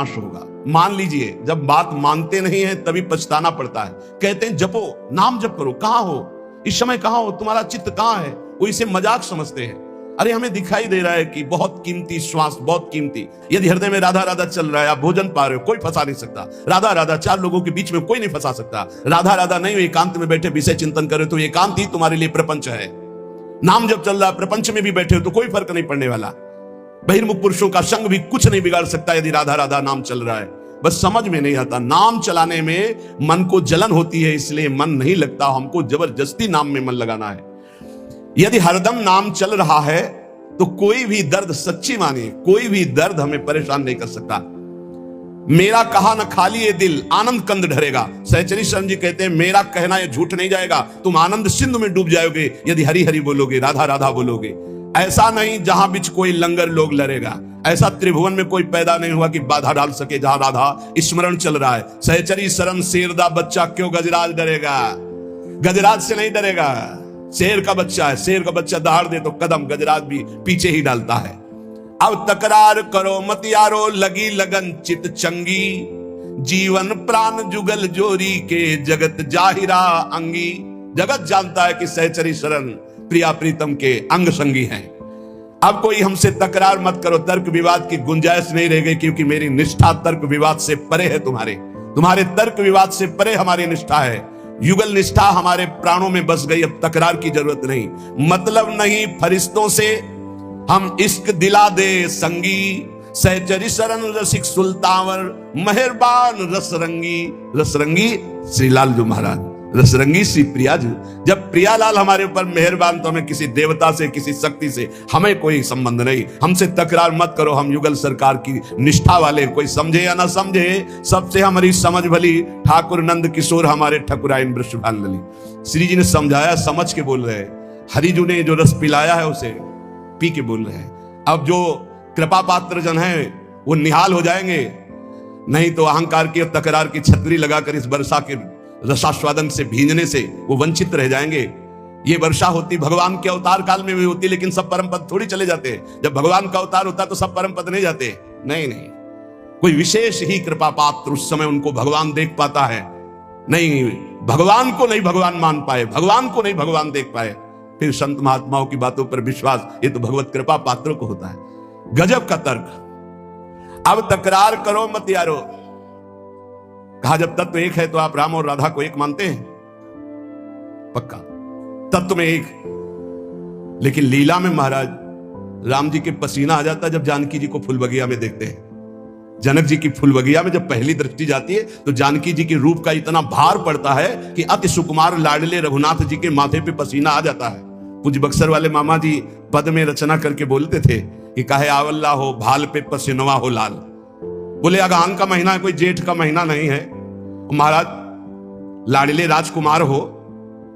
नाश होगा। मान लीजिए जब बात मानते नहीं है तभी पछताना पड़ता है। कहते हैं जपो, नाम जप करो, कहां हो इस समय, कहां हो, तुम्हारा चित्त कहां है। वो इसे मजाक समझते हैं। अरे हमें दिखाई दे रहा है कि बहुत कीमती श्वास, बहुत कीमती, यदि हृदय में राधा राधा चल रहा है, आप भोजन पा रहे हो, कोई फंसा नहीं सकता। राधा राधा चार लोगों के बीच में कोई नहीं फंसा सकता। राधा राधा नहीं, एकांत में बैठे विषय चिंतन करे तो एकांत ही तुम्हारे लिए प्रपंच है। नाम जब चल रहा है, प्रपंच में भी बैठे हो तो कोई फर्क नहीं पड़ने वाला। बहिर्मुख पुरुषों का संग भी कुछ नहीं बिगाड़ सकता यदि राधा राधा नाम चल रहा है। बस समझ में नहीं आता, नाम चलाने में मन को जलन होती है, इसलिए मन नहीं लगता। हमको जबरदस्ती नाम में मन लगाना है। यदि हरदम नाम चल रहा है तो कोई भी दर्द, सच्ची मानिए, कोई भी दर्द हमें परेशान नहीं कर सकता। मेरा कहा न खाली ये दिल आनंद कंद ढरेगा। सहचरी शरण जी कहते हैं मेरा कहना ये झूठ नहीं जाएगा, तुम आनंद सिंधु में डूब जाओगे यदि हरि हरि बोलोगे, राधा राधा बोलोगे। ऐसा नहीं जहां बीच कोई लंगर लोग लड़ेगा, ऐसा त्रिभुवन में कोई पैदा नहीं हुआ कि बाधा डाल सके जहां राधा स्मरण चल रहा है। सहचरी शरण शेरदा बच्चा क्यों गजराज डरेगा, गजराज से नहीं डरेगा। शेर का बच्चा है, शेर का बच्चा दहाड़ दे तो कदम गजराज भी पीछे ही डालता है। अब तकरार करो मत यारो, लगी लगन चित चंगी, जीवन प्राण जुगल जोरी के जगत जाहिरा अंगी। जगत जानता है कि सहचरी शरण प्रिया प्रीतम के अंग संगी हैं। अब कोई हमसे तकरार मत करो, तर्क विवाद की गुंजाइश नहीं रह गई, क्योंकि मेरी निष्ठा तर्क विवाद से परे है। तुम्हारे तर्क विवाद से परे हमारी निष्ठा है। युगल निष्ठा हमारे प्राणों में बस गई, अब तकरार की जरूरत नहीं। मतलब नहीं फरिश्तों से हम इश्क दिला दे संगी, सहचरी शरण रसिक सुल्तावर मेहरबान रसरंगी। रसरंगी श्री लाल जो महाराज, रसरंगी श्री प्रिया जी। जब प्रियालाल हमारे ऊपर मेहरबान तो हमें किसी देवता से, किसी शक्ति से हमें कोई संबंध नहीं। हमसे तकरार मत करो, हम युगल सरकार की निष्ठा वाले, कोई समझे या ना समझे, सबसे हमारी समझ भली। ठाकुर नंद किशोर हमारे ठकुराइन वृषभान लली। श्री जी ने समझाया, समझ के बोल रहे हैं। हरिजू ने जो रस पिलाया है उसे पी के बोल रहे हैं। अब जो कृपा पात्र जन है वो निहाल हो जाएंगे, नहीं तो अहंकार की और तकरार की छतरी लगाकर इस वर्षा के रसास्वादन से भींजने से वो वंचित रह जाएंगे। ये वर्षा होती भगवान के अवतार काल में भी होती, लेकिन सब परम पद थोड़ी चले जाते हैं। जब भगवान का अवतार होता तो सब परम पद नहीं जाते। नहीं, कोई विशेष ही कृपा पात्र उस समय उनको भगवान देख पाता है। नहीं, भगवान को नहीं भगवान मान पाए, भगवान को नहीं भगवान देख पाए, फिर संत महात्माओं की बातों पर विश्वास, ये तो भगवत कृपा पात्रों को होता है। गजब का तर्क। अब तकरार करो मत यारो। कहा जब तत्व एक है तो आप राम और राधा को एक मानते हैं? पक्का तत्व में एक। लेकिन लीला में महाराज राम जी के पसीना आ जाता जब जानकी जी को फूल बगिया में देखते हैं। जनक जी की फूल बगिया में जब पहली दृष्टि जाती है तो जानकी जी के रूप का इतना भार पड़ता है कि अति सुकुमार लाडले रघुनाथ जी के माथे पे पसीना आ जाता है। पूज्य बक्सर वाले मामा जी पद में रचना करके बोलते थे कि काहे आवल्ला हो भाल पे पसीनवा हो लाल। बोले अगान का महीना है, कोई जेठ का महीना नहीं है। महाराज लाडले राजकुमार हो,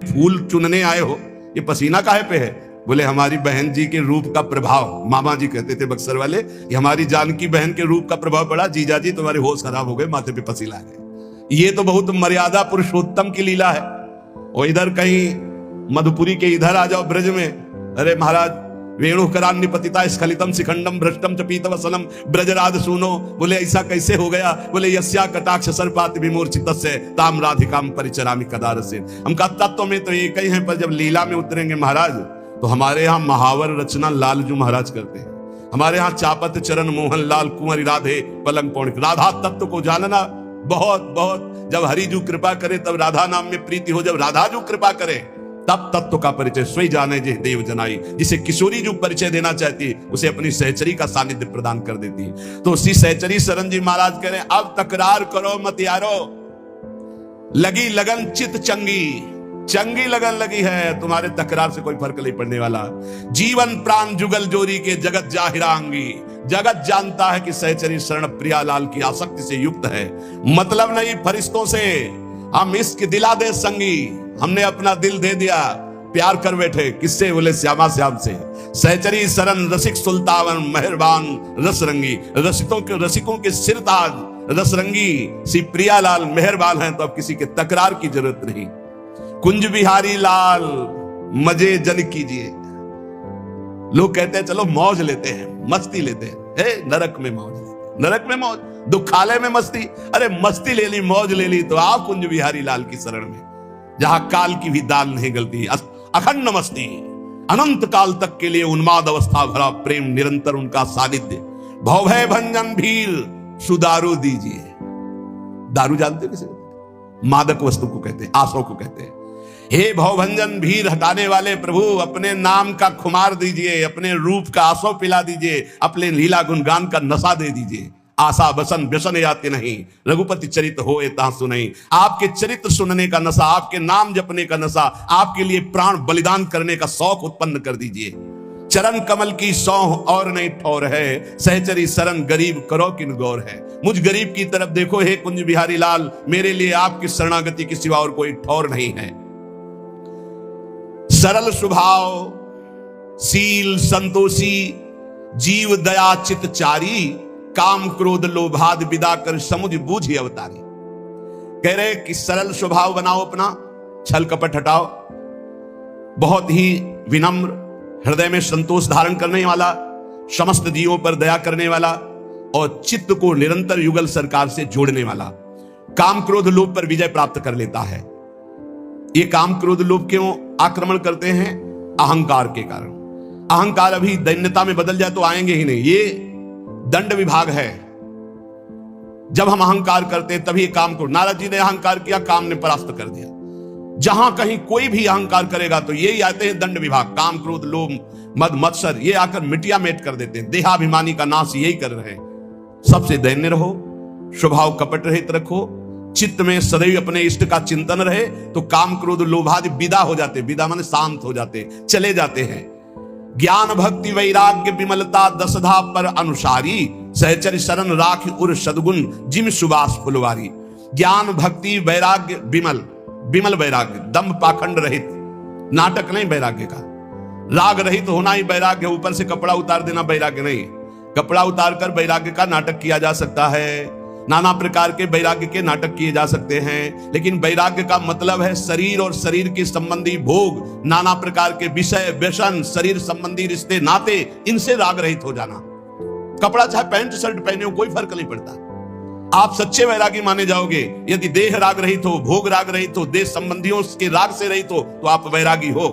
फूल चुनने आए हो, ये पसीना काहे पे है? बोले हमारी बहन जी के रूप का प्रभाव। मामा जी कहते थे बक्सर वाले कि हमारी जानकी बहन के रूप का प्रभाव पड़ा, जीजा जी तुम्हारे होश खराब हो गए, माथे पे पसीना आ गए। ये तो बहुत मर्यादा पुरुषोत्तम की लीला है। और इधर कहीं मधुपुरी के इधर आ जाओ ब्रज में, अरे महाराज वेणुकरान्य पतिता स्खलितम शिखंडम भ्रष्टम च पीतवसनम ब्रजराज सुनो। बोले ऐसा कैसे हो गया? बोले यस्या कटाक्ष सर्पात विमूर्छितस्य ताम राधिकाम परिचरामि कदारसे। हम का तत्व में तो एक ही है, पर जब लीला में उतरेंगे महाराज तो हमारे यहाँ महावर रचना लालजू महाराज करते हैं। हमारे यहाँ चापत चरण मोहन लाल कुंवरी राधे पलंग पौड़। राधा तत्व को जानना बहुत बहुत, जब हरिजू कृपा करे तब राधा नाम में प्रीति हो, जब राधाजू कृपा करे तब तत्व का परिचय स्वयं जाने जे देव जनाई। जिसे किशोरी जो परिचय देना चाहती है उसे अपनी सहचरी का सानिध्य प्रदान कर देती है। तो उसी सहचरी शरण जी महाराज कह रहे हैं अब तकरार करो मत यारो, लगी लगन चित चंगी। चंगी लगन लगी है, तुम्हारे तकरार से कोई फर्क नहीं पड़ने वाला। जीवन प्राण जुगल जोरी के जगत जाहिरा अंगी। जगत जानता है कि सहचरी शरण प्रियालाल की आसक्ति से युक्त है। मतलब नहीं फरिश्तों से हम इश्क दिला दे संगी। हमने अपना दिल दे दिया, प्यार कर बैठे। किससे? बोले श्यामा श्याम से। सहचरी शरण रसिक सुल्तावन मेहरबान रसरंगी। रसिकों के सिरताज रसरंगी श्री प्रियालाल मेहरबान हैं, तो अब किसी के तकरार की जरूरत नहीं। कुंज बिहारी लाल मजे जन कीजिए। लोग कहते हैं चलो मौज लेते हैं, मस्ती लेते हैं। नरक में मौज लेते हैं, नरक में मौज। दुखालय में मस्ती, अरे मस्ती ले ली, मौज ले ली तो आप कुंज बिहारी लाल की शरण में, जहां काल की भी दाल नहीं गलती। अखंड मस्ती, अनंत काल तक के लिए उन्माद अवस्था भरा प्रेम, निरंतर उनका सानिध्य। भवभय भंजन भीर सुदारू दीजिए। दारू जानते किसे? मादक वस्तु को कहते हैं, आसों को कहते हैं। हे भवभंजन भीर हटाने वाले प्रभु, अपने नाम का खुमार दीजिए, अपने रूप का आसो पिला दीजिए, अपने लीला गुणगान का नशा दे दीजिए। आशा बसन व्यसन याते नहीं, रघुपति चरित होए तासु नहीं। आपके चरित्र सुनने का नशा, आपके नाम जपने का नशा, आपके लिए प्राण बलिदान करने का शौक उत्पन्न कर दीजिए। चरण कमल की सौह और नहीं ठौर है, सहचरी शरण गरीब करो किन गौर है। मुझ गरीब की तरफ देखो हे कुंज बिहारी लाल, मेरे लिए आपकी शरणागति के सिवा और कोई ठौर नहीं है। सरल स्वभाव, शील संतोषी, जीव दया चित चारी, काम क्रोध लोभाद विदा कर समुझ बूझी अवतारी। कह रहे कि सरल स्वभाव बनाओ अपना, छल कपट हटाओ, बहुत ही विनम्र, हृदय में संतोष धारण करने वाला, समस्त जीवों पर दया करने वाला और चित्त को निरंतर युगल सरकार से जोड़ने वाला। काम क्रोध लोभ पर विजय प्राप्त कर लेता है। ये काम क्रोध लोभ क्यों आक्रमण करते हैं? अहंकार के कारण। अहंकार अभी दैन्यता में बदल जाए तो आएंगे ही नहीं। ये दंड विभाग है। जब हम अहंकार करते हैं तभी काम को, नारद जी ने अहंकार किया, काम ने परास्त कर दिया। जहां कहीं कोई भी अहंकार करेगा तो यही आते हैं दंड विभाग, काम क्रोध लोभ मद मत्सर, ये आकर मिटिया मेट कर देते हैं। देहाभिमानी का नाश यही कर रहे हैं। सबसे दैन्य रहो, स्वभाव कपट रहित रखो, चित्त में सदैव अपने इष्ट का चिंतन रहे तो काम क्रोध लोभादि विदा हो जाते। विदा माने शांत हो जाते, चले जाते हैं। ज्ञान भक्ति वैराग्य विमलता दसधा पर अनुसारी, सहचर शरण राख उर सदगुण जिम सुबास फुलवारी। ज्ञान भक्ति वैराग्य विमल, विमल वैराग्य, दम्भ पाखंड रहित, नाटक नहीं वैराग्य का। राग रहित होना ही वैराग्य, ऊपर से कपड़ा उतार देना वैराग्य नहीं। कपड़ा उतार कर वैराग्य का नाटक किया जा सकता है, नाना प्रकार के वैराग्य के नाटक किए जा सकते हैं, लेकिन वैराग्य का मतलब है शरीर और शरीर के संबंधी भोग, नाना प्रकार के विषय व्यसन, शरीर संबंधी रिश्ते नाते, इनसे राग रहित हो जाना। कपड़ा चाहे पैंट शर्ट पहने हो, कोई फर्क नहीं पड़ता। आप सच्चे वैरागी माने जाओगे यदि देह राग रहित हो, भोग राग रहित हो, देश संबंधियों के राग से रहित हो तो आप वैरागी हो।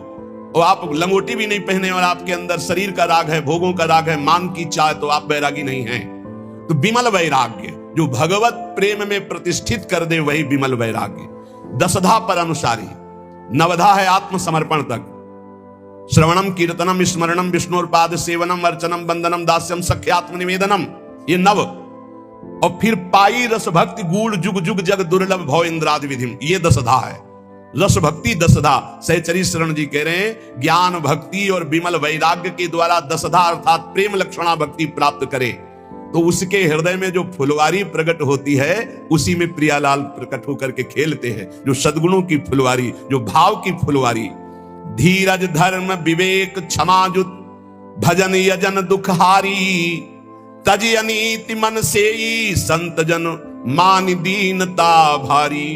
और आप लंगोटी भी नहीं पहने और आपके अंदर शरीर का राग है, भोगों का राग है, मान की चाह, तो आप वैरागी नहीं हैं। तो विमल वैराग्य जो भगवत प्रेम में प्रतिष्ठित कर दे वही विमल वैराग्य। दसधा पर अनुसारी, नवधा है आत्मसमर्पण तक। श्रवणम कीर्तनम स्मरणम विष्णुपाद सेवनम अर्चनम वंदनम दास्यम सख्यात्म निवेदनम, ये नव। और फिर पाई रस भक्ति गूढ़ जुग जुग जग दुर्लभ भव इंद्रादि विधिम, ये दसधा है। रस भक्ति दसधा, सहचरी शरण जी कह रहे हैं ज्ञान भक्ति और विमल वैराग्य के द्वारा दसधा अर्थात प्रेम लक्षणा भक्ति प्राप्त करे तो उसके हृदय में जो फुलवारी प्रकट होती है उसी में प्रियालाल प्रकट होकर के खेलते हैं। जो सद्गुणों की फुलवारी, जो भाव की फुलवारी, धीरज धर्म विवेक क्षमाजुत भजन यजन दुखहारी, तज अनीति मन सेई संत जन मान दीनता भारी।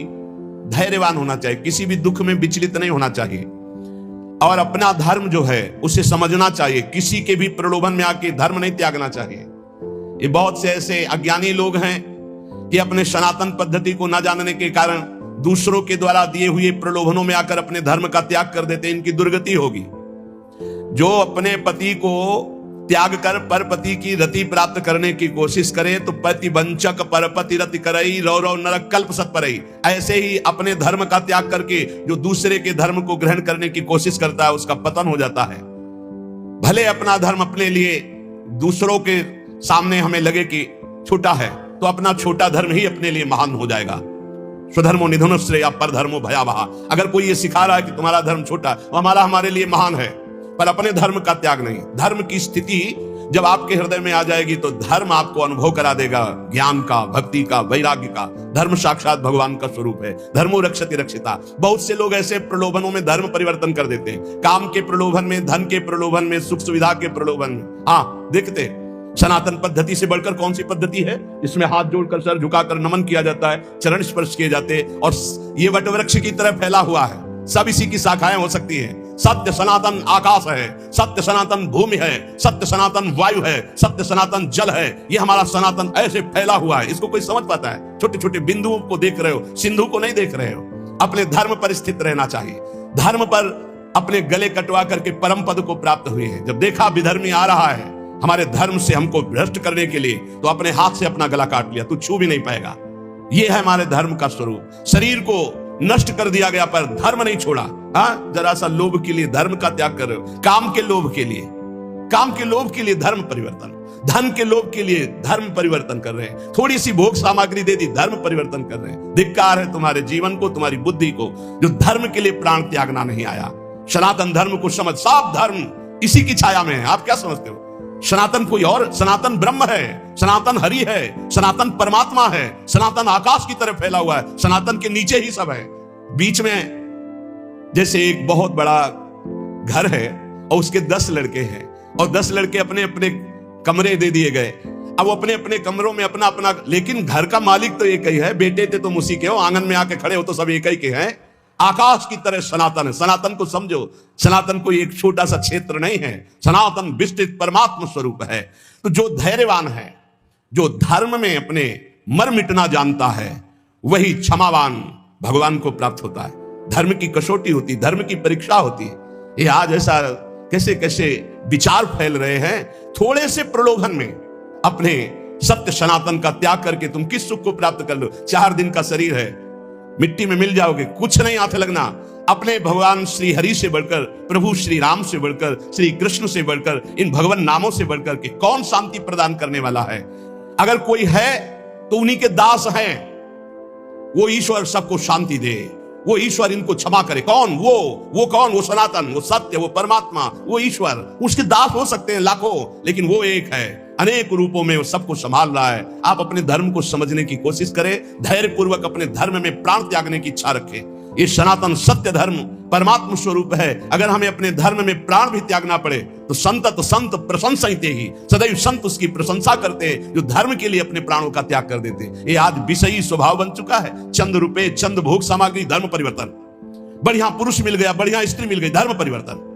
धैर्यवान होना चाहिए, किसी भी दुख में विचलित नहीं होना चाहिए और अपना धर्म जो है उसे समझना चाहिए। किसी के भी प्रलोभन में आके धर्म नहीं त्यागना चाहिए। ये बहुत से ऐसे अज्ञानी लोग हैं कि अपने सनातन पद्धति को न जानने के कारण दूसरों के द्वारा दिए हुए प्रलोभनों में आकर अपने धर्म का त्याग कर देते। इनकी दुर्गति होगी। जो अपने पति को त्याग कर परपति की रति प्राप्त करने की कोशिश करे तो पति वंचक परपति रति करई रौ रौ नरक कल्प सत्परई। ऐसे ही अपने धर्म का त्याग करके जो दूसरे के धर्म को ग्रहण करने की कोशिश करता है उसका पतन हो जाता है। भले अपना धर्म अपने लिए दूसरों के सामने हमें लगे कि छोटा है तो अपना छोटा धर्म ही अपने लिए महान हो जाएगा। स्वधर्मो निधन श्रेय पर धर्मो भयावह। अगर कोई ये सिखा रहा है कि तुम्हारा धर्म छोटा, वो हमारे लिए महान है, पर अपने धर्म का त्याग नहीं। धर्म की स्थिति जब आपके हृदय में आ जाएगी तो धर्म आपको अनुभव करा देगा ज्ञान का, भक्ति का, वैराग्य का। धर्म साक्षात भगवान का स्वरूप है। धर्मो रक्षति रक्षिता। बहुत से लोग ऐसे प्रलोभनों में धर्म परिवर्तन कर देते हैं। काम के प्रलोभन में, धन के प्रलोभन में, सुख सुविधा के प्रलोभन में। हाँ, देखते सनातन पद्धति से बढ़कर कौन सी पद्धति है इसमें हाथ जोड़कर सर झुकाकर नमन किया जाता है, चरण स्पर्श किए जाते हैं और ये वटवृक्ष की तरह फैला हुआ है। सब इसी की शाखाएं हो सकती हैं। सत्य सनातन आकाश है, सत्य सनातन भूमि है, सत्य सनातन वायु है, सत्य सनातन जल है। ये हमारा सनातन ऐसे फैला हुआ है, इसको कोई समझ पाता है? छोटे छोटे बिंदुओं को देख रहे हो, सिंधु को नहीं देख रहे हो। अपने धर्म पर स्थित रहना चाहिए। धर्म पर अपने गले कटवा करके परम पद को प्राप्त हुए हैं। जब देखा विधर्मी आ रहा है हमारे धर्म से हमको भ्रष्ट करने के लिए, तो अपने हाथ से अपना गला काट लिया, तू छू भी नहीं पाएगा। यह है हमारे धर्म का स्वरूप। शरीर को नष्ट कर दिया गया पर धर्म नहीं छोड़ा। हाँ, जरा सा लोभ के लिए धर्म का त्याग कर रहे हो, काम के लोभ के लिए, काम के लोभ के लिए धर्म परिवर्तन, धन के लोभ के लिए धर्म परिवर्तन कर रहे हैं। थोड़ी सी भोग सामग्री दे दी, धर्म परिवर्तन कर रहे हैं। धिक्कार है तुम्हारे जीवन को, तुम्हारी बुद्धि को, जो धर्म के लिए प्राण त्यागना नहीं आया। सनातन धर्म को समझ, सब धर्म इसी की छाया में है। आप क्या समझते हो? सनातन कोई और, सनातन ब्रह्म है, सनातन हरि है, सनातन परमात्मा है, सनातन आकाश की तरफ फैला हुआ है, सनातन के नीचे ही सब है। बीच में जैसे एक बहुत बड़ा घर है और उसके 10 लड़के हैं और 10 लड़के अपने अपने कमरे दे दिए गए। अब वो अपने अपने कमरों में अपना अपना, लेकिन घर का मालिक तो एक ही है। बेटे थे तुम उसी के हो, आंगन में आके खड़े हो तो सब एक ही के हैं। आकाश की तरह सनातन है। सनातन को समझो, सनातन कोई एक छोटा सा क्षेत्र नहीं है, सनातन विस्तृत परमात्मा स्वरूप है। तो जो धैर्यवान है, जो धर्म में अपने मर मिटना जानता है, वही क्षमावान भगवान को प्राप्त होता है। धर्म की कसौटी होती, धर्म की परीक्षा होती है। ये आज ऐसा कैसे कैसे विचार फैल रहे हैं। थोड़े से प्रलोभन में अपने सत्य सनातन का त्याग करके तुम किस सुख को प्राप्त कर लो? 4 दिन का शरीर है, मिट्टी में मिल जाओगे, कुछ नहीं हाथ लगना। अपने भगवान श्री हरि से बढ़कर, प्रभु श्री राम से बढ़कर, श्री कृष्ण से बढ़कर, इन भगवान नामों से बढ़कर के कौन शांति प्रदान करने वाला है? अगर कोई है तो उन्हीं के दास हैं। वो ईश्वर सबको शांति दे, वो ईश्वर इनको क्षमा करे। कौन? वो कौन? वो सनातन, वो सत्य, वो परमात्मा, वो ईश्वर। उसके दास हो सकते हैं लाखों, लेकिन वो एक है, अनेक रूपों में वो सबको संभाल रहा है। आप अपने धर्म को समझने की कोशिश करें, धैर्य पूर्वक अपने धर्म में प्राण त्यागने की इच्छा रखें। ये सनातन सत्य धर्म परमात्मा स्वरूप है। अगर हमें अपने धर्म में प्राण भी त्यागना पड़े तो संत प्रशंसते ही, सदैव संत उसकी प्रशंसा करते हैं जो धर्म के लिए अपने प्राणों का त्याग कर देते हैं। ये आज विषयी स्वभाव बन चुका है। चंद रुपए, चंद भोग सामग्री, धर्म परिवर्तन। बढ़िया पुरुष मिल गया, बढ़िया स्त्री मिल गई, धर्म परिवर्तन।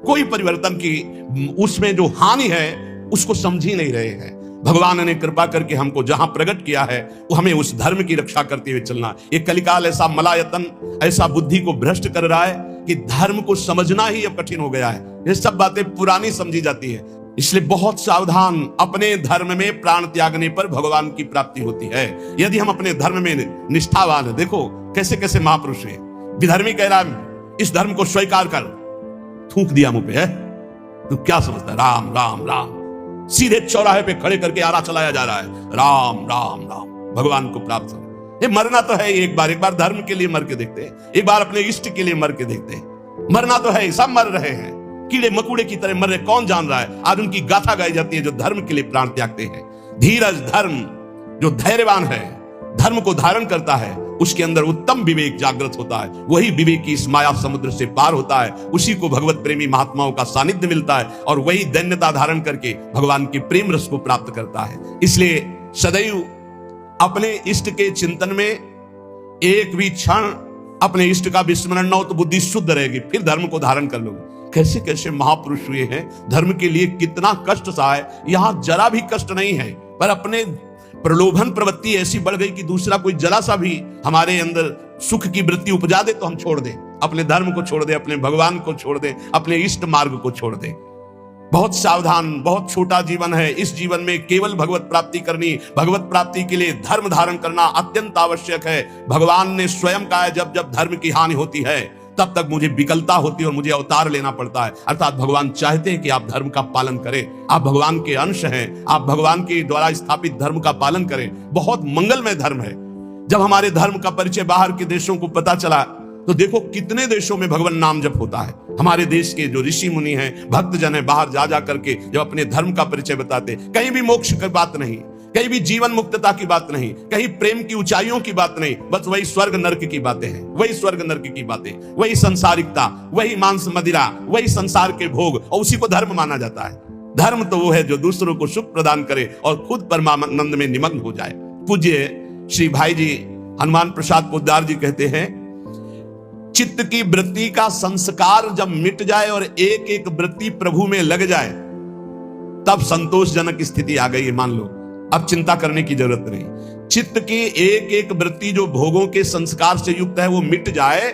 कोई परिवर्तन की उसमें जो हानि है उसको समझ ही नहीं रहे हैं। भगवान ने कृपा करके हमको जहां प्रकट किया है वो हमें उस धर्म की रक्षा करते हुए चलना। ये कलिकाल ऐसा मलायतन, ऐसा बुद्धि को भ्रष्ट कर रहा है कि धर्म को समझना ही अब कठिन हो गया है। ये सब बातें पुरानी समझी जाती है। इसलिए बहुत सावधान। अपने धर्म में प्राण त्यागने पर भगवान की प्राप्ति होती है। यदि हम अपने धर्म में निष्ठावान है, देखो कैसे कैसे महापुरुष है। विधर्मी कह रहा है इस धर्म को स्वीकार कर, थूक दिया मुंह पे है। तू क्या समझता है? राम राम राम, सीधे चौराहे पे खड़े करके आरा चलाया जा रहा है, राम राम राम। भगवान को प्राप्त हो, ये मरना तो है। एक बार धर्म के लिए मर के देखते हैं, एक बार अपने इष्ट के लिए मर के देखते हैं। मरना तो है, सब मर रहे हैं, कीड़े मकुड़े की तरह मर रहे, कौन जान रहा है? आज उनकी गाथा गाई जाती है जो धर्म के लिए प्राण त्यागते हैं। धीरज धर्म, जो धैर्यवान है, धर्म को धारण करता है, उसके अंदर उत्तम विवेक जागृत होता है। वही विवेक की इस माया समुद्र से पार होता है। उसी को भगवत प्रेमी महात्माओं का सानिध्य मिलता है और वही दैन्यता धारण करके भगवान के प्रेम रस को प्राप्त करता है। इसलिए सदैव अपने इष्ट के चिंतन में एक भी क्षण अपने इष्ट का विस्मरण न हो तो बुद्धि शुद्ध रहेगी, फिर धर्म को धारण कर लोगे। कैसे कैसे महापुरुष हुए हैं, धर्म के लिए कितना कष्ट सहा है। यहां जरा भी कष्ट नहीं है, पर अपने प्रलोभन प्रवृत्ति ऐसी बढ़ गई कि दूसरा कोई जरा सा भी हमारे अंदर सुख की वृत्ति उपजा दे तो हम छोड़ दें, अपने धर्म को छोड़ दें, अपने भगवान को छोड़ दें, अपने इष्ट मार्ग को छोड़ दें। बहुत सावधान। बहुत छोटा जीवन है। इस जीवन में केवल भगवत प्राप्ति करनी, भगवत प्राप्ति के लिए धर्म धारण करना अत्यंत आवश्यक है। भगवान ने स्वयं कहा है जब जब धर्म की हानि होती है तब तक मुझे विकलता होती है और मुझे अवतार लेना पड़ता है। अर्थात भगवान चाहते हैं कि आप धर्म का पालन करें। आप भगवान के अंश हैं, आप भगवान के द्वारा स्थापित धर्म का पालन करें। बहुत मंगलमय धर्म है। जब हमारे धर्म का परिचय बाहर के देशों को पता चला तो देखो कितने देशों में भगवान नाम जप होता है। हमारे देश के जो ऋषि मुनि हैं, भक्तजन हैं, बाहर जा जा करके जब अपने धर्म का परिचय बताते, कहीं भी मोक्ष की बात नहीं, कहीं भी जीवन मुक्तता की बात नहीं, कहीं प्रेम की ऊंचाइयों की बात नहीं, बस वही स्वर्ग नर्क की बातें हैं, वही स्वर्ग नर्क की बातें, वही संसारिकता, वही मांस मदिरा, वही संसार के भोग, और उसी को धर्म माना जाता है। धर्म तो वो है जो दूसरों को सुख प्रदान करे और खुद परमानंद में निमग्न हो जाए। पूज्य श्री भाई जी हनुमान प्रसाद पोद्दार जी कहते हैं, चित्त की वृत्ति का संस्कार जब मिट जाए और एक एक वृत्ति प्रभु में लग जाए, तब संतोषजनक स्थिति आ गई है। मान लो अब चिंता करने की जरूरत नहीं। चित्त की एक एक वृत्ति जो भोगों के संस्कार से युक्त है वो मिट जाए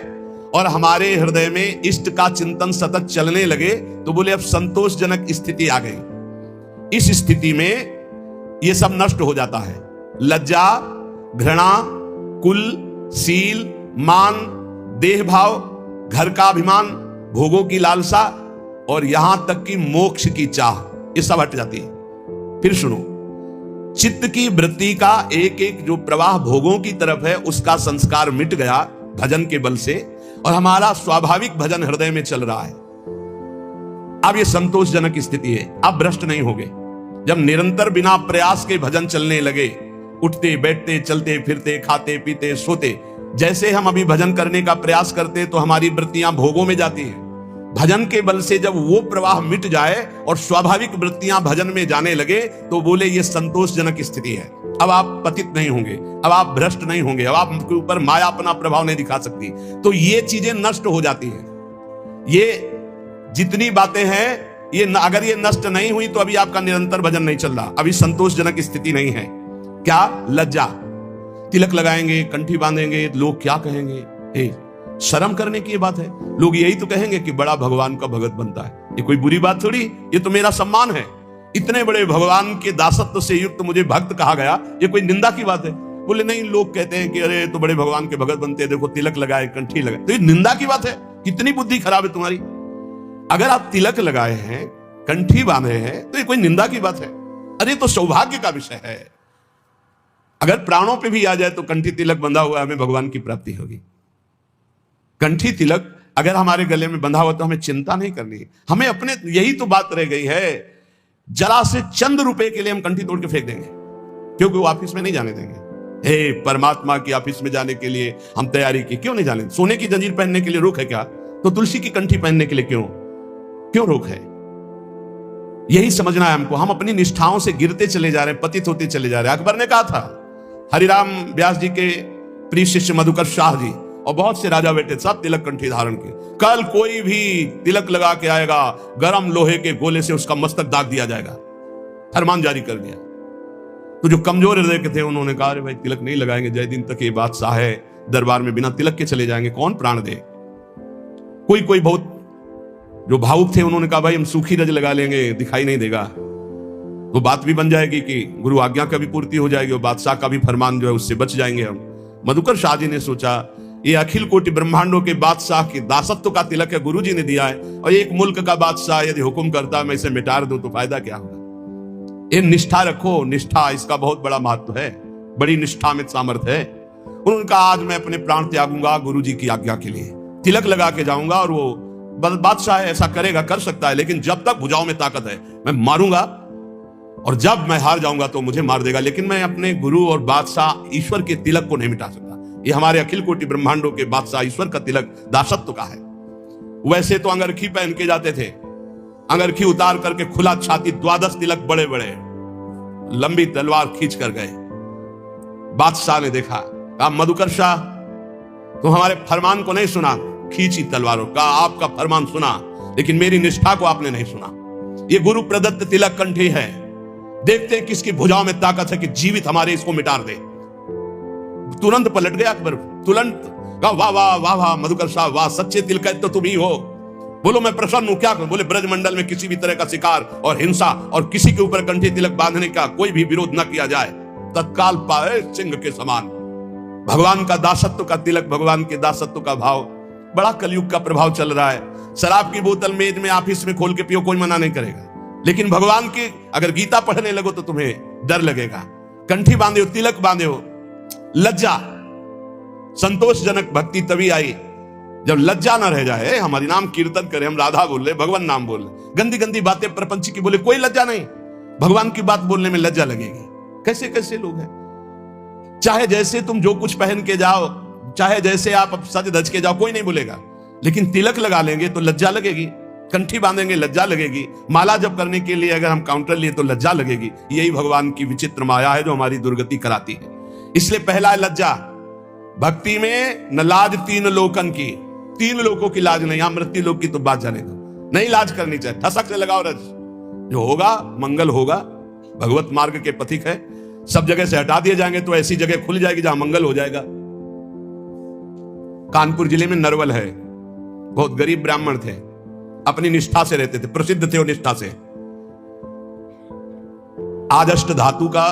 और हमारे हृदय में इष्ट का चिंतन सतत चलने लगे, तो बोले अब संतोषजनक स्थिति आ गई। इस स्थिति में ये सब नष्ट हो जाता है। लज्जा, घृणा, कुल, सील, मान, देह भाव, घर का अभिमान, भोगों की लालसा और यहां तक कि मोक्ष की चाह, ये सब हट जाती है। फिर सुनो, चित्त की वृत्ति का एक एक जो प्रवाह भोगों की तरफ है उसका संस्कार मिट गया भजन के बल से, और हमारा स्वाभाविक भजन हृदय में चल रहा है। अब ये संतोषजनक स्थिति है। अब भ्रष्ट नहीं होंगे। जब निरंतर बिना प्रयास के भजन चलने लगे, उठते बैठते चलते फिरते खाते पीते सोते, जैसे हम अभी भजन करने का प्रयास करते तो हमारी वृत्तियां भोगों में जाती हैं। भजन के बल से जब वो प्रवाह मिट जाए और स्वाभाविक वृत्तियां भजन में जाने लगे, तो बोले ये संतोषजनक स्थिति है। अब आप पतित नहीं होंगे, अब आप भ्रष्ट नहीं होंगे, अब आपके ऊपर माया अपना प्रभाव नहीं दिखा सकती। तो ये चीजें नष्ट हो जाती हैं। ये जितनी बातें हैं, ये अगर ये नष्ट नहीं हुई तो अभी आपका निरंतर भजन नहीं चल रहा, अभी संतोषजनक स्थिति नहीं है। क्या? लज्जा, तिलक लगाएंगे, कंठी बांधेंगे, लोग क्या कहेंगे? शर्म करने की ये बात है। लोग यही तो कहेंगे कि बड़ा भगवान का भगत बनता है। ये कोई बुरी बात थोड़ी, ये तो मेरा सम्मान है। इतने बड़े भगवान के दासत्व से युक्त मुझे भक्त कहा गया, ये कोई निंदा की बात है? बोले नहीं, लोग कहते हैं कि अरे तो बड़े भगवान के भगत बनते हैं, देखो तिलक लगाए, कंठी लगाए, तो ये निंदा की बात है? कितनी बुद्धि खराब है तुम्हारी। अगर आप तिलक लगाए हैं, कंठी बांधे हैं, तो ये कोई निंदा की बात है? अरे तो सौभाग्य का विषय है। अगर प्राणों पे भी आ जाए तो कंठी तिलक बंधा हुआ हमें भगवान की प्राप्ति होगी। कंठी तिलक अगर हमारे गले में बंधा हुआ तो हमें चिंता नहीं करनी। हमें अपने, यही तो बात रह गई है, जरा से चंद रुपए के लिए हम कंठी तोड़ के फेंक देंगे, क्योंकि वो ऑफिस में नहीं जाने देंगे। हे परमात्मा की ऑफिस में जाने के लिए हम तैयारी की, क्यों नहीं जाने? सोने की जंजीर पहनने के लिए रोक है क्या? तो तुलसी की कंठी पहनने के लिए क्यों रोक है? यही समझना है हमको। हम अपनी निष्ठाओं से गिरते चले जा रहे हैं, पतित होते चले जा रहे हैं। अकबर ने कहा था, हरिराम व्यास जी के प्रिय शिष्य मधुकर शाह जी और बहुत से राजा बेटे सब तिलक कंठी धारण के, कल कोई भी तिलक लगा के आएगा, गरम लोहे के गोले से उसका मस्तक दाग दिया जाएगा। फरमान जारी कर दिया। तो जो कमजोर हृदय के थे उन्होंने कहा, अरे भाई तिलक नहीं लगाएंगे, जय दिन तक ये बादशाह है, दरबार में बिना तिलक के चले जाएंगे, कौन प्राण दे? कोई बहुत जो भावुक थे उन्होंने कहा, भाई हम सूखी रज लगा लेंगे, दिखाई नहीं देगा, तो बात भी बन जाएगी कि गुरु आज्ञा का भी पूर्ति हो जाएगी और बादशाह का भी फरमान जो है उससे बच जाएंगे हम। मधुकर शाह जी ने सोचा, ये अखिल कोटि ब्रह्मांडों के बादशाह की दासत्व का तिलक है, गुरु जी ने दिया है, और एक मुल्क का बादशाह यदि हुक्म करता है मैं इसे मिटा दूं तो फायदा क्या होगा? ये निष्ठा रखो, निष्ठा, इसका बहुत बड़ा महत्व है, बड़ी निष्ठा में सामर्थ्य है। उन्होंने कहा, आज मैं अपने प्राण त्यागूंगा गुरु जी की आज्ञा के लिए, तिलक लगा के जाऊंगा, और वो बादशाह ऐसा करेगा, कर सकता है, लेकिन जब तक भुजाओं में ताकत है मैं मारूंगा, और जब मैं हार जाऊंगा तो मुझे मार देगा, लेकिन मैं अपने गुरु और बादशाह ईश्वर के तिलक को नहीं मिटा सकता। ये हमारे अखिल कोटि ब्रह्मांडों के बादशाह ईश्वर का तिलक दासत्व का है। वैसे तो अंगरखी पहन के जाते थे, अंगरखी उतार करके खुला छाती, 12 तिलक बड़े बड़े, लंबी तलवार खींच कर गए। बादशाह ने देखा, कहा मधुकर शाह तुम हमारे फरमान को नहीं सुना, खींची तलवारों का, आपका फरमान सुना लेकिन मेरी निष्ठा को आपने नहीं सुना। ये गुरु प्रदत्त तिलक कंठी है, देखते हैं किसकी भुजाओं में ताकत है कि जीवित हमारे इसको मिटा दे। तुरंत पलट गया अकबर, तुरंत कहा, वाह वाह वाह वाह मधुकर साहब, वाह, सच्चे तिलक तो तुम ही हो। बोलो मैं प्रसन्न हूं, क्या करूं? बोले ब्रजमंडल में किसी भी तरह का शिकार और हिंसा और किसी के ऊपर कंठी तिलक बांधने का कोई भी विरोध न किया जाए, तत्काल पाए सिंह के समान। भगवान का दासत्व का तिलक, भगवान के दासत्व का भाव, बड़ा कलयुग का प्रभाव चल रहा है। शराब की बोतल मेज में ऑफिस में खोल के पियो, कोई मना नहीं करेगा, लेकिन भगवान की अगर गीता पढ़ने लगो तो तुम्हें डर लगेगा। कंठी बांधे हो, तिलक बांधे हो, लज्जा, संतोषजनक भक्ति तभी आई जब लज्जा ना रह जाए। हम हरि नाम कीर्तन करें, हम राधा बोल रहे, भगवान नाम बोल रहे, गंदी गंदी बातें प्रपंच की बोले, कोई लज्जा नहीं। भगवान की बात बोलने में लज्जा लगेगी। कैसे कैसे लोग हैं, चाहे जैसे तुम जो कुछ पहन के जाओ, चाहे जैसे आप सज धज के जाओ, कोई नहीं बोलेगा, लेकिन तिलक लगा लेंगे तो लज्जा लगेगी, कंठी बांधेंगे लज्जा लगेगी, माला जप करने के लिए अगर हम काउंटर लिए तो लज्जा लगेगी। यही भगवान की विचित्र माया है जो हमारी दुर्गति कराती है। इसलिए पहला है लज्जा। भक्ति में न लाज तीन लोकन की, तीन लोगों की लाज नहीं, यहां मृत्यु लोक की तो बात जाने दो, नहीं लाज करनी चाहिए, ठसक से लगाओ रज, जो होगा मंगल होगा। भगवत मार्ग के पथिक है, सब जगह से हटा दिए जाएंगे तो ऐसी जगह खुल जाएगी जहां मंगल हो जाएगा। कानपुर जिले में नरवल है, बहुत गरीब ब्राह्मण थे, अपनी निष्ठा से रहते थे, प्रसिद्ध थे वो निष्ठा से। आज अष्ट धातु का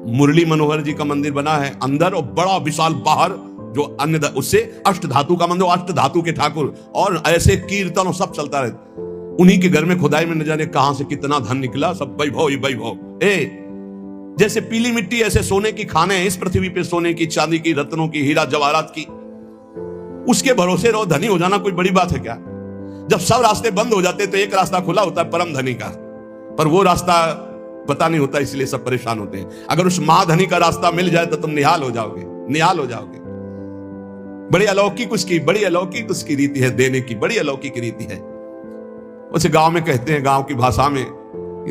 मुरली मनोहर जी का मंदिर बना है अंदर, और बड़ा विशाल बाहर जो अन्य उससे अष्ट धातु का मंदिर, अष्ट धातु के ठाकुर, और ऐसे कीर्तन सब चलता रहता। उन्हीं के घर में खुदाई में न जाने कहां से कितना धन निकला, सब वैभव ही वैभव। जैसे पीली मिट्टी ऐसे सोने की खाने हैं इस पृथ्वी पे, सोने की, चांदी की, रत्नों की, हीरा जवाहरात की, उसके भरोसे रहो। धनी हो जाना कोई बड़ी बात है क्या? जब सब रास्ते बंद हो जाते तो एक रास्ता खुला होता है परम धनी का, पर वो रास्ता पता नहीं होता, इसलिए सब परेशान होते हैं। अगर उस महाधनी का रास्ता मिल जाए तो तुम निहाल हो जाओगे, निहाल हो जाओगे। बड़ी अलौकिक उसकी, बड़ी अलौकिक उसकी रीति है देने की, बड़ी अलौकिक रीति है। उसे गांव में कहते हैं, गांव की भाषा में,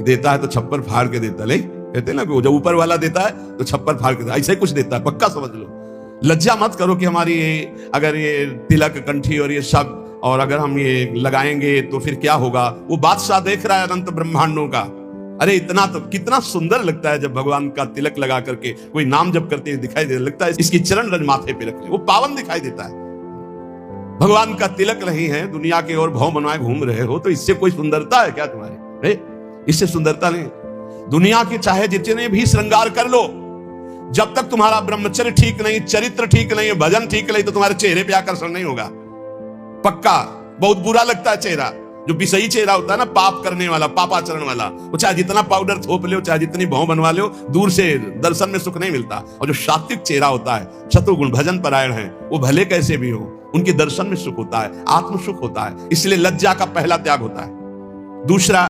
देता है तो छप्पर फाड़ के देता, ले कहते हैं ना, जब ऊपर वाला देता है तो छप्पर फाड़ के देता, ऐसे कुछ देता है, पक्का समझ लो। लज्जा मत करो कि हमारी ये, अगर ये तिलक कंठी और ये सब, और अगर हम ये लगाएंगे तो फिर क्या होगा। वो बादशाह देख रहा है अनंत ब्रह्मांडों का। अरे इतना तो कितना सुंदर लगता है जब भगवान का तिलक लगा करके कोई नाम जप करते दिखाई दे, लगता है इसकी चरण रज माथे पे रख ले, वो पावन दिखाई देता है। भगवान का तिलक नहीं है, दुनिया के और भव बनवाए घूम रहे हो, तो इससे कोई सुंदरता है क्या तुम्हारी? इससे सुंदरता नहीं। दुनिया के चाहे जितने भी श्रृंगार कर लो, जब तक तुम्हारा ब्रह्मचर्य ठीक नहीं, चरित्र ठीक नहीं, भजन ठीक नहीं, तो तुम्हारे चेहरे पे आकर्षण नहीं होगा, पक्का। बहुत बुरा लगता है चेहरा, जो विषयी चेहरा होता है ना, पाप करने वाला, पापाचरण वाला, वो चाहे जितना पाउडर थोप ले, चाहे जितनी भौं बनवा ले, दूर से दर्शन में सुख नहीं मिलता। और जो सात्विक चेहरा होता है, शत्रुगुण भजन परायण है, वो भले कैसे भी हो, उनके दर्शन में सुख होता है, आत्म सुख होता है। इसलिए लज्जा का पहला त्याग होता है। दूसरा,